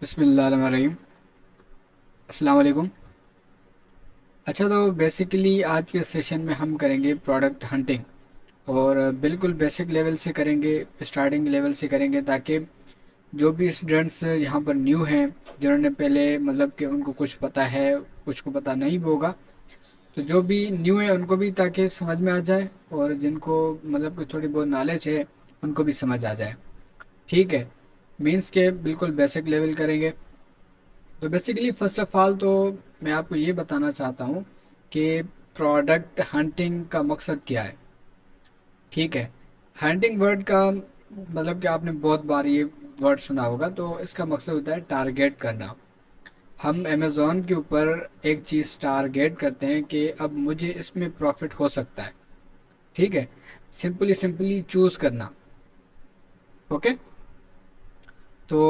बिस्मिल्लाहिर्रहमानिर्रहीम। अस्सलाम वालेकुम। अच्छा, तो बेसिकली आज के सेशन में हम करेंगे प्रोडक्ट हंटिंग, और बिल्कुल बेसिक लेवल से करेंगे, स्टार्टिंग लेवल से करेंगे, ताकि जो भी स्टूडेंट्स यहाँ पर न्यू हैं, जिन्होंने पहले मतलब कि उनको कुछ पता है, कुछ को पता नहीं भी होगा, तो जो भी न्यू है उनको भी ताकि समझ में आ जाए, और जिनको मतलब कि थोड़ी बहुत नॉलेज है उनको भी समझ आ जाए। ठीक है, मीन्स के बिल्कुल बेसिक लेवल करेंगे। तो बेसिकली फ़र्स्ट ऑफ ऑल तो मैं आपको ये बताना चाहता हूँ कि प्रोडक्ट हंटिंग का मकसद क्या है। ठीक है, हंटिंग वर्ड का मतलब कि आपने बहुत बार ये वर्ड सुना होगा। तो इसका मकसद होता है टारगेट करना। हम अमेज़ॉन के ऊपर एक चीज़ टारगेट करते हैं कि अब मुझे इसमें प्रॉफिट हो सकता है। ठीक है, सिंपली सिंपली चूज़ करना। ओके, तो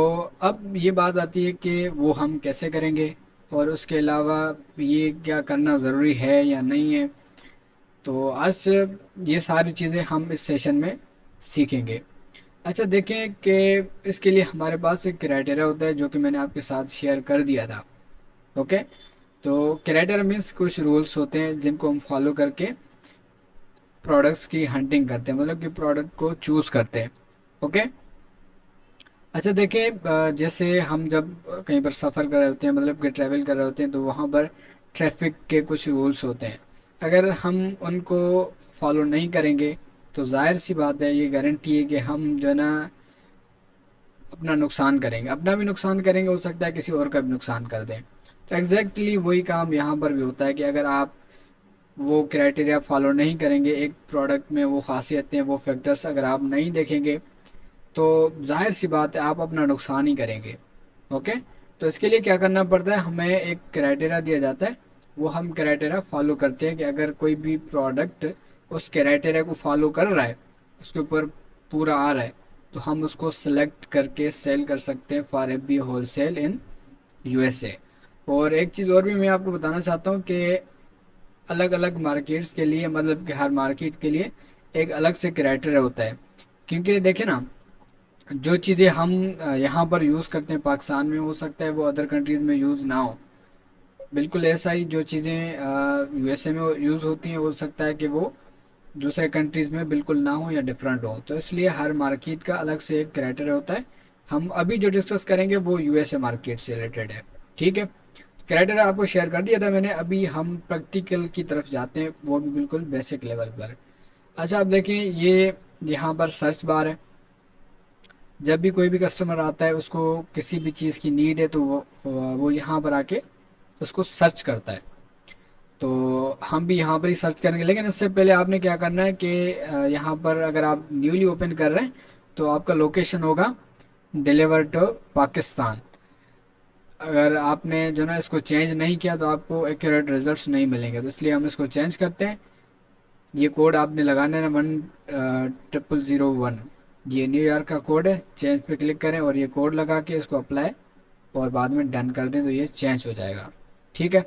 अब ये बात आती है कि वो हम कैसे करेंगे, और उसके अलावा ये क्या करना ज़रूरी है या नहीं है। तो आज ये सारी चीज़ें हम इस सेशन में सीखेंगे। अच्छा, देखें कि इसके लिए हमारे पास एक क्राइटेरिया होता है जो कि मैंने आपके साथ शेयर कर दिया था। ओके, तो क्राइटेरिया मीन्स कुछ रूल्स होते हैं जिनको हम फॉलो करके प्रोडक्ट्स की हंटिंग करते हैं, मतलब कि प्रोडक्ट को चूज़ करते हैं। ओके, अच्छा देखिए, जैसे हम जब कहीं पर सफ़र कर रहे होते हैं, मतलब कि ट्रैवल कर रहे होते हैं, तो वहाँ पर ट्रैफिक के कुछ रूल्स होते हैं। अगर हम उनको फॉलो नहीं करेंगे तो जाहिर सी बात है, ये गारंटी है कि हम जो है ना अपना नुकसान करेंगे, अपना भी नुकसान करेंगे, हो सकता है किसी और का भी नुकसान कर दें। तो एग्जैक्टली वही काम यहाँ पर भी होता है कि अगर आप वो क्राइटेरिया फॉलो नहीं करेंगे, एक प्रोडक्ट में वो खासियतें, वो फैक्टर्स अगर आप नहीं देखेंगे, तो जाहिर सी बात है आप अपना नुकसान ही करेंगे। ओके, तो इसके लिए क्या करना पड़ता है, हमें एक क्राइटेरिया दिया जाता है, वो हम क्राइटेरिया फॉलो करते हैं कि अगर कोई भी प्रोडक्ट उस क्राइटेरिया को फॉलो कर रहा है, उसके ऊपर पूरा आ रहा है, तो हम उसको सेलेक्ट करके सेल कर सकते हैं for a B wholesale in USA. और एक चीज़ और भी मैं आपको बताना चाहता हूँ कि अलग अलग मार्केट्स के लिए, मतलब कि हर मार्केट के लिए एक अलग से क्राइटेरिया होता है। क्योंकि देखें ना, जो चीज़ें हम यहाँ पर यूज़ करते हैं पाकिस्तान में, हो सकता है वो अदर कंट्रीज़ में यूज़ ना हो। बिल्कुल ऐसा ही जो चीज़ें यूएसए में यूज़ होती हैं, हो सकता है कि वो दूसरे कंट्रीज़ में बिल्कुल ना हो या डिफरेंट हो। तो इसलिए हर मार्केट का अलग से एक क्राइटेरिया होता है। हम अभी जो डिस्कस करेंगे वो यूएसए मार्केट से रिलेटेड है। ठीक है, क्राइटेरिया आपको शेयर कर दिया था मैंने। अभी हम प्रैक्टिकल की तरफ जाते हैं, वो भी बिल्कुल बेसिक लेवल पर। अच्छा, आप देखें, ये यहाँ पर सर्च बार है। जब भी कोई भी कस्टमर आता है, उसको किसी भी चीज़ की नीड है, तो वो यहाँ पर आके उसको सर्च करता है। तो हम भी यहाँ पर ही सर्च करेंगे, लेकिन इससे पहले आपने क्या करना है कि यहाँ पर अगर आप न्यूली ओपन कर रहे हैं, तो आपका लोकेशन होगा डिलीवर टू पाकिस्तान। अगर आपने जो ना इसको चेंज नहीं किया तो आपको एक्यूरेट रिजल्ट्स नहीं मिलेंगे, तो इसलिए हम इसको चेंज करते हैं। ये कोड आपने लगाना है 10001। ये न्यूयॉर्क का कोड है। चेंज पे क्लिक करें और ये कोड लगा के इसको अप्लाई और बाद में डन कर दें, तो ये चेंज हो जाएगा। ठीक है,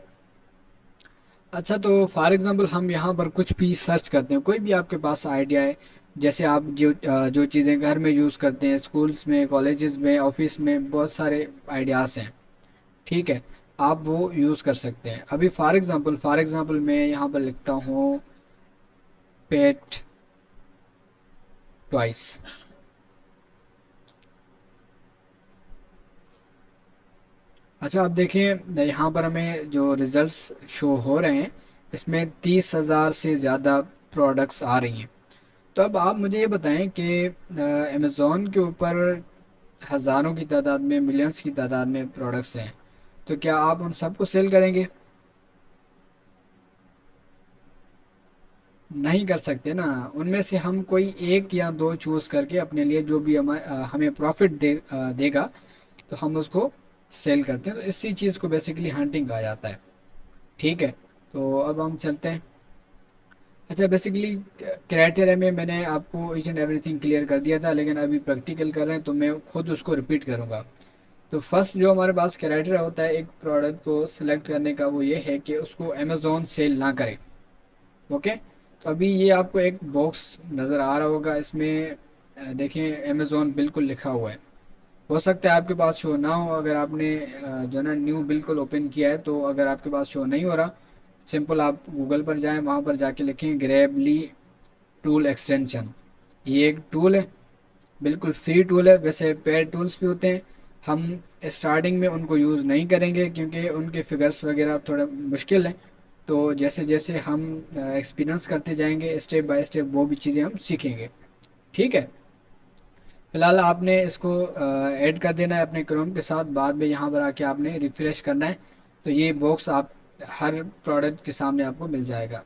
अच्छा, तो फॉर एग्जांपल हम यहाँ पर कुछ भी सर्च करते हैं, कोई भी आपके पास आइडिया है, जैसे आप जो चीज़ें घर में यूज़ करते हैं, स्कूल्स में, कॉलेजेस में, ऑफिस में, बहुत सारे आइडियाज़ हैं। ठीक है, आप वो यूज़ कर सकते हैं। अभी फॉर एग्जांपल मैं यहाँ पर लिखता हूँ पेट ट्वाइस। अच्छा, आप देखें यहाँ पर हमें जो रिज़ल्ट्स शो हो रहे हैं, इसमें 30,000 से ज़्यादा प्रोडक्ट्स आ रही हैं। तो अब आप मुझे ये बताएं कि अमेज़ॉन के ऊपर हज़ारों की तादाद में, मिलियंस की तादाद में प्रोडक्ट्स हैं, तो क्या आप उन सबको सेल करेंगे? नहीं कर सकते ना। उनमें से हम कोई एक या दो चूज़ करके अपने लिए जो भी हमें प्रॉफिट देगा, तो हम उसको सेल करते हैं। तो इसी चीज़ को बेसिकली हंटिंग कहा जाता है। ठीक है, तो अब हम चलते हैं। अच्छा, बेसिकली क्राइटेरिया में मैंने आपको ईच एंड एवरीथिंग क्लियर कर दिया था, लेकिन अभी प्रैक्टिकल कर रहे हैं तो मैं खुद उसको रिपीट करूँगा। तो फर्स्ट जो हमारे पास क्राइटेरिया होता है एक प्रोडक्ट को सिलेक्ट करने का, वो ये है कि उसको अमेज़ॉन सेल ना करे। ओके, तो अभी ये आपको एक बॉक्स नज़र आ रहा होगा, इसमें देखें अमेज़ॉन बिल्कुल लिखा हुआ है। हो सकता है आपके पास शो ना हो, अगर आपने जो है ना न्यू बिल्कुल ओपन किया है, तो अगर आपके पास शो नहीं हो रहा, सिंपल आप गूगल पर जाएं, वहाँ पर जाके लिखें ग्रेबली टूल एक्सटेंशन। ये एक टूल है, बिल्कुल फ्री टूल है। वैसे पेड टूल्स भी होते हैं, हम स्टार्टिंग में उनको यूज़ नहीं करेंगे क्योंकि उनके फिगर्स वगैरह थोड़ा मुश्किल हैं। तो जैसे जैसे हम एक्सपीरियंस करते जाएंगे, स्टेप बाय स्टेप वो भी चीज़ें हम सीखेंगे। ठीक है, फिलहाल आपने इसको ऐड कर देना है अपने क्रोम के साथ, बाद में यहाँ पर आके आपने रिफ्रेश करना है, तो ये बॉक्स आप हर प्रोडक्ट के सामने आपको मिल जाएगा।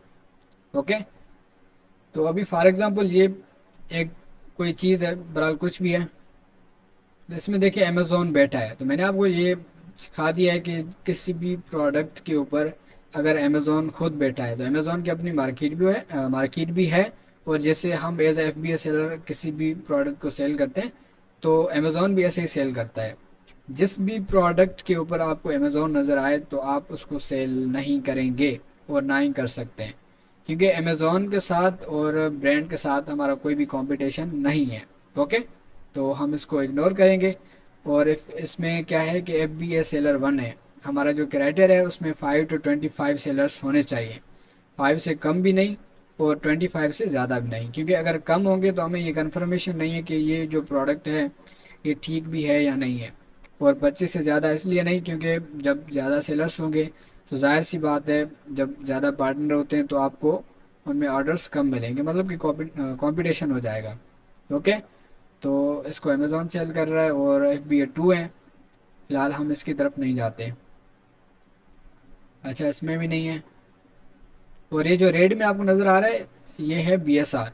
ओके, तो अभी फॉर एग्जांपल ये एक कोई चीज़ है, बहरहाल कुछ भी है, तो इसमें देखिए अमेज़ोन बैठा है, तो मैंने आपको ये सिखा दिया है कि किसी भी प्रोडक्ट के ऊपर अगर अमेज़ोन खुद बैठा है, तो अमेज़ोन की अपनी मार्केट भी है। और जैसे हम एज एफ बी ए सेलर किसी भी प्रोडक्ट को सेल करते हैं, तो अमेज़ोन भी ऐसे ही सेल करता है। जिस भी प्रोडक्ट के ऊपर आपको अमेज़ोन नज़र आए, तो आप उसको सेल नहीं करेंगे और ना ही कर सकते हैं, क्योंकि अमेज़ोन के साथ और ब्रांड के साथ हमारा कोई भी कंपटीशन नहीं है। ओके, तो हम इसको इग्नोर करेंगे। और इफ इसमें क्या है कि एफ बी ए सेलर 1 है, हमारा जो क्राइटेरिया है उसमें 5 to 25 सेलर्स होने चाहिए, 5 से कम भी नहीं और 25 से ज़्यादा भी नहीं, क्योंकि अगर कम होंगे तो हमें ये कंफर्मेशन नहीं है कि ये जो प्रोडक्ट है ये ठीक भी है या नहीं है। और 25 से ज़्यादा इसलिए नहीं क्योंकि जब ज़्यादा सेलर्स होंगे तो जाहिर सी बात है, जब ज़्यादा पार्टनर होते हैं तो आपको उनमें ऑर्डर्स कम मिलेंगे, मतलब कि कंपटीशन हो जाएगा। ओके, तो इसको अमेज़ॉन सेल कर रहा है और एफ बी ए 2 है, फ़िलहाल हम इसकी तरफ नहीं जाते। अच्छा, इसमें भी नहीं है। और ये जो रेड में आपको नज़र आ रहा है, ये है B S R.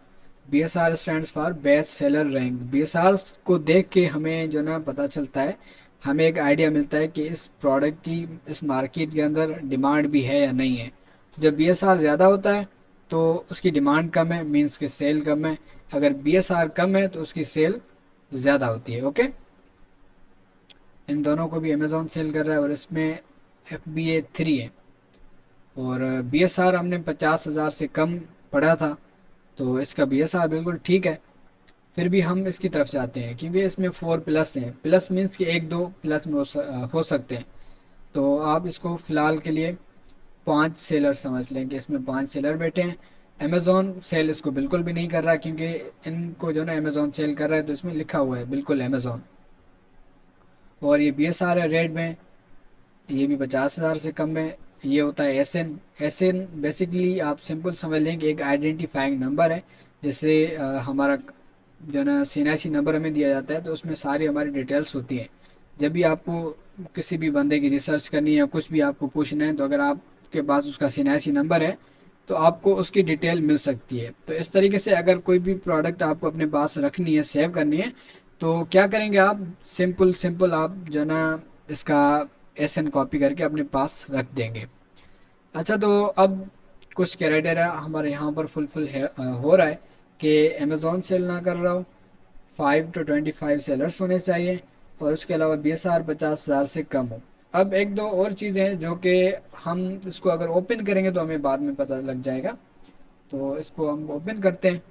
B S R stands for best seller rank. B S R को देख के हमें जो ना पता चलता है, हमें एक आइडिया मिलता है कि इस प्रोडक्ट की इस मार्केट के अंदर डिमांड भी है या नहीं है। तो जब बी एस आर ज़्यादा होता है तो उसकी डिमांड कम है, मीन्स कि सेल कम है। अगर बी एस आर कम है तो उसकी सेल ज़्यादा होती है। ओके, इन दोनों को भी अमेज़ॉन सेल कर रहा है और इसमें एफ बी ए 3 है। और बी एस आर हमने 50,000 से कम पढ़ा था, तो इसका बी एस आर बिल्कुल ठीक है। फिर भी हम इसकी तरफ जाते हैं क्योंकि इसमें 4 प्लस हैं। प्लस मीन्स कि एक दो प्लस में हो सकते हैं। तो आप इसको फ़िलहाल के लिए 5 सेलर समझ लें कि इसमें 5 सेलर बैठे हैं। अमेज़ॉन सेल इसको बिल्कुल भी नहीं कर रहा, क्योंकि इनको जो ना अमेज़ॉन सेल कर रहा है तो इसमें लिखा हुआ है बिल्कुल अमेज़ॉन। और ये बी एस आर है रेड में, ये भी 50,000 से कम है। ये होता है S N. S N basically आप सिंपल समझ लें कि एक आइडेंटिफाइंग नंबर है। जैसे हमारा जो ना सीएनआईसी नंबर हमें दिया जाता है, तो उसमें सारी हमारी डिटेल्स होती हैं। जब भी आपको किसी भी बंदे की रिसर्च करनी है या कुछ भी आपको पूछना है, तो अगर आपके पास उसका सीएनआईसी नंबर है तो आपको उसकी डिटेल मिल सकती है। तो इस तरीके से अगर कोई भी प्रोडक्ट आपको अपने पास रखनी है, सेव करनी है, तो क्या करेंगे आप, सिंपल सिंपल आप जो ना इसका एस एन कॉपी करके अपने पास रख देंगे। अच्छा, तो अब कुछ क्राइटेरिया हमारे यहाँ पर फुलफिल हो रहा है कि अमेज़ॉन सेल ना कर रहा हो, 5 to 25 सेलर्स होने चाहिए, और उसके अलावा बी एस आर 50,000 से कम हो। अब एक दो और चीज़ें हैं जो कि हम इसको अगर ओपन करेंगे तो हमें बाद में पता लग जाएगा। तो इसको हम ओपन करते हैं।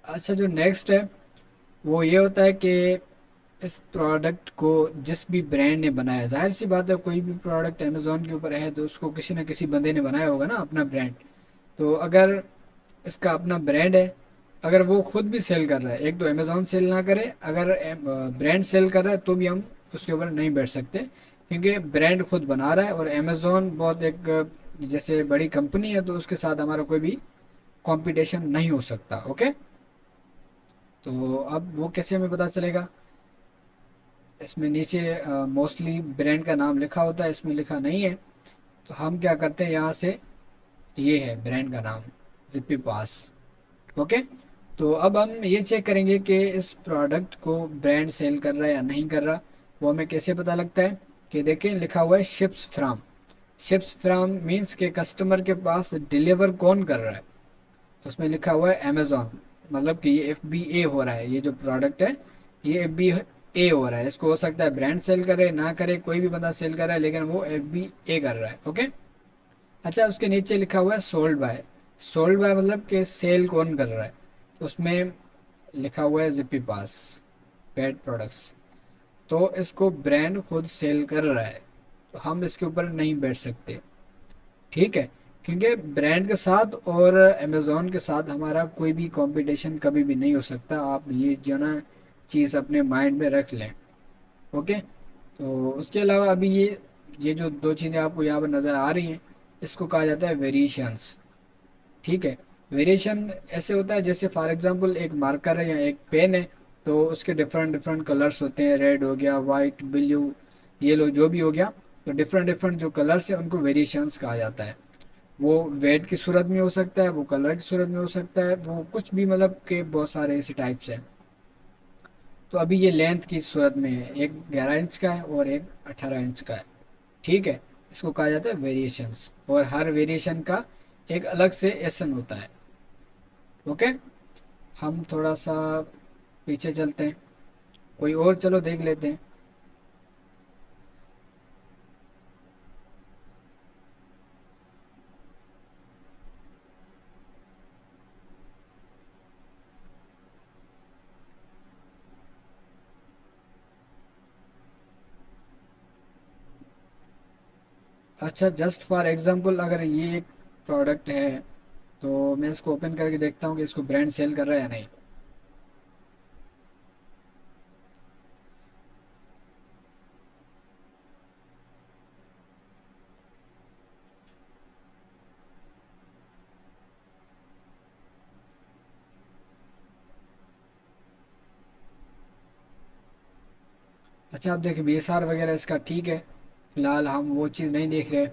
अच्छा, जो नेक्स्ट है वो ये होता है कि इस प्रोडक्ट को जिस भी ब्रांड ने बनाया, जाहिर सी बात है कोई भी प्रोडक्ट अमेज़ॉन के ऊपर है तो उसको किसी न किसी बंदे ने बनाया होगा ना अपना ब्रांड। तो अगर इसका अपना ब्रांड है, अगर वो खुद भी सेल कर रहा है, एक तो अमेज़ॉन सेल ना करे, अगर ब्रांड सेल कर रहा है तो भी हम उसके ऊपर नहीं बैठ सकते, क्योंकि ब्रांड खुद बना रहा है और अमेज़ॉन बहुत एक जैसे बड़ी कंपनी है, तो उसके साथ हमारा कोई भी कंपटीशन नहीं हो सकता। ओके, तो अब वो कैसे हमें पता चलेगा, इसमें नीचे मोस्टली ब्रांड का नाम लिखा होता है, इसमें लिखा नहीं है। तो हम क्या करते हैं, यहाँ से ये है ब्रांड का नाम, जिप्पी पास। ओके, तो अब हम ये चेक करेंगे कि इस प्रोडक्ट को ब्रांड सेल कर रहा है या नहीं कर रहा। वो हमें कैसे पता लगता है कि देखें लिखा हुआ है ships from. Ships from means के कस्टमर के पास डिलीवर कौन कर रहा है, उसमें लिखा हुआ है अमेज़ॉन। मतलब कि ये FBA हो रहा है, ये जो प्रोडक्ट है ये FBA हो रहा है। इसको हो सकता है ब्रांड सेल करे ना करे, कोई भी बंदा सेल कर रहा है, लेकिन वो FBA कर रहा है। ओके। अच्छा, उसके नीचे लिखा हुआ है सोल्ड बाय। सोल्ड बाय मतलब कि सेल कौन कर रहा है, तो उसमें लिखा हुआ है जिप्पी पास पेट प्रोडक्ट्स। तो इसको ब्रांड खुद सेल कर रहा है, तो हम इसके ऊपर नहीं बैठ सकते। ठीक है, क्योंकि ब्रांड के साथ और अमेज़ोन के साथ हमारा कोई भी कंपटीशन कभी भी नहीं हो सकता। आप ये जो ना चीज़ अपने माइंड में रख लें। ओके। तो उसके अलावा अभी ये जो दो चीज़ें आपको यहाँ पर नज़र आ रही हैं, इसको कहा जाता है वेरिएशंस। ठीक है। वेरिएशन ऐसे होता है जैसे फॉर एग्जांपल एक मार्कर है या एक पेन है, तो उसके डिफरेंट डिफरेंट कलर्स होते हैं, रेड हो गया, वाइट, ब्लू, येलो, जो भी हो गया। तो डिफरेंट डिफरेंट जो कलर्स हैं उनको वेरिएशंस कहा जाता है। वो वेट की सूरत में हो सकता है, वो कलर की सूरत में हो सकता है, वो कुछ भी, मतलब के बहुत सारे ऐसे टाइप्स हैं। तो अभी ये लेंथ की सूरत में है, एक 11 इंच का है और एक 18 इंच का है। ठीक है। इसको कहा जाता है वेरिएशंस, और हर वेरिएशन का एक अलग से एसन होता है। ओके। हम थोड़ा सा पीछे चलते हैं, कोई और चलो देख लेते हैं। अच्छा, जस्ट फॉर एग्जांपल अगर ये एक प्रोडक्ट है, तो मैं इसको ओपन करके देखता हूँ कि इसको ब्रांड सेल कर रहा है या नहीं। अच्छा, आप देखिए BSR वगैरह इसका ठीक है, फिलहाल हम वो चीज़ नहीं देख रहे।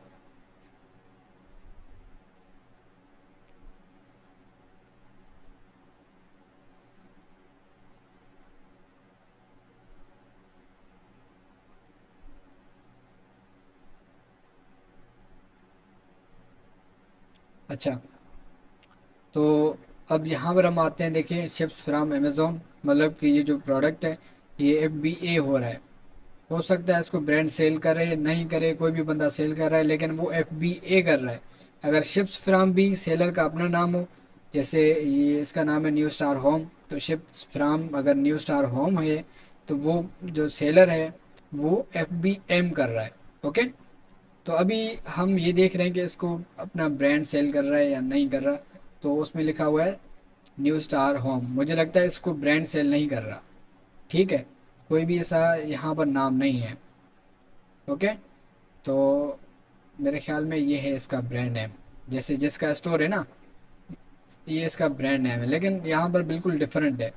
अच्छा, तो अब यहाँ पर हम आते हैं, देखिए शिप्स फ्रॉम अमेज़ोन, मतलब कि ये जो प्रोडक्ट है ये FBA हो रहा है। हो सकता है इसको ब्रांड सेल करे नहीं करे, कोई भी बंदा सेल कर रहा है, लेकिन वो FBA कर रहा है। अगर शिप्स फ्राम भी सेलर का अपना नाम हो, जैसे ये इसका नाम है न्यू स्टार होम, तो शिप्स फ्राम अगर न्यू स्टार होम है, तो वो जो सेलर है वो FBM कर रहा है। ओके। तो अभी हम ये देख रहे हैं कि इसको अपना ब्रांड सेल कर रहा है या नहीं कर रहा। तो उसमें लिखा हुआ है न्यू स्टार होम, मुझे लगता है इसको ब्रांड सेल नहीं कर रहा। ठीक है, कोई भी ऐसा यहाँ पर नाम नहीं है। ओके। तो मेरे ख्याल में ये है इसका ब्रांड नेम, जैसे जिसका स्टोर है ना, ये इसका ब्रांड नेम है, लेकिन यहाँ पर बिल्कुल डिफरेंट है।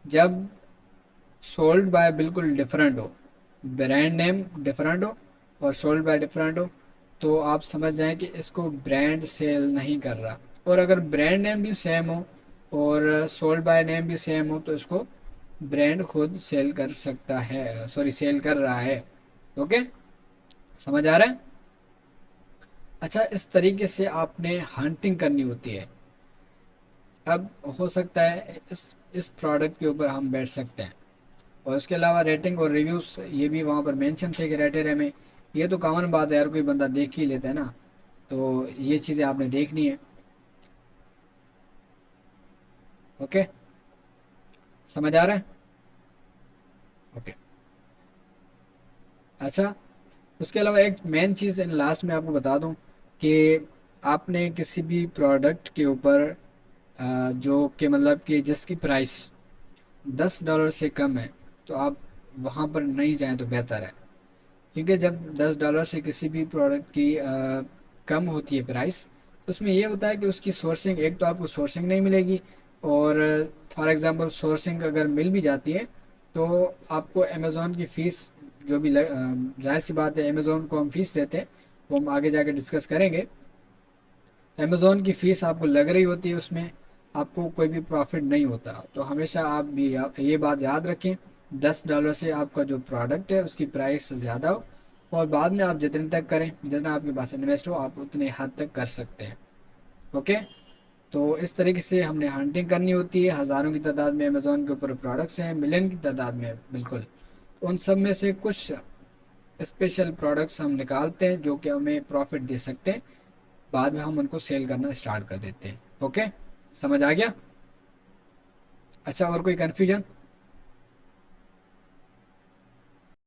जब सोल्ड बाय बिल्कुल डिफरेंट हो, ब्रांड नेम डिफरेंट हो और सोल्ड बाय डिफरेंट हो, तो आप समझ जाएं कि इसको ब्रांड सेल नहीं कर रहा। और अगर ब्रांड नेम भी सेम हो और सोल्ड बाय नेम भी सेम हो, तो इसको ब्रांड खुद सेल कर सकता है, सॉरी सेल कर रहा है। ओके, समझ आ रहा है। अच्छा, इस तरीके से आपने हंटिंग करनी होती है। अब हो सकता है इस प्रोडक्ट के ऊपर हम बैठ सकते हैं। और उसके अलावा रेटिंग और रिव्यूज़ ये भी वहाँ पर मेंशन थे कि रेटेड में, ये तो कॉमन बात है यार, कोई बंदा देख ही लेता है ना। तो ये चीज़ें आपने देखनी है। ओके, समझ आ रहा है। ओके। अच्छा, उसके अलावा एक मेन चीज़ इन लास्ट में आपको बता दूं कि आपने किसी भी प्रोडक्ट के ऊपर जो कि मतलब कि जिसकी प्राइस $10 से कम है, तो आप वहाँ पर नहीं जाएं तो बेहतर है। क्योंकि जब $10 से किसी भी प्रोडक्ट की कम होती है प्राइस, तो उसमें ये होता है कि उसकी सोर्सिंग, एक तो आपको सोर्सिंग नहीं मिलेगी, और फॉर एग्ज़ाम्पल सोर्सिंग अगर मिल भी जाती है, तो आपको अमेज़ोन की फ़ीस जो भी जाहिर सी बात है, अमेज़ोन को हम फ़ीस देते हैं, वो हम आगे जाके डिस्कस करेंगे। अमेज़ोन की फ़ीस आपको लग रही होती है, उसमें आपको कोई भी प्रॉफिट नहीं होता। तो हमेशा आप भी ये बात याद रखें, $10 से आपका जो प्रोडक्ट है उसकी प्राइस ज़्यादा हो, और बाद में आप जितने तक करें, जितना आपके पास इन्वेस्ट हो, आप उतने हद तक कर सकते हैं। ओके। तो इस तरीके से हमने हंटिंग करनी होती है। हज़ारों की तादाद में अमेज़ॉन के ऊपर प्रोडक्ट्स हैं, मिलियन की तादाद में बिल्कुल। उन सब में से कुछ स्पेशल प्रोडक्ट्स हम निकालते हैं जो कि हमें प्रॉफिट दे सकते हैं, बाद में हम उनको सेल करना स्टार्ट कर देते हैं। ओके, समझ आ गया? अच्छा, और कोई कन्फ्यूजन?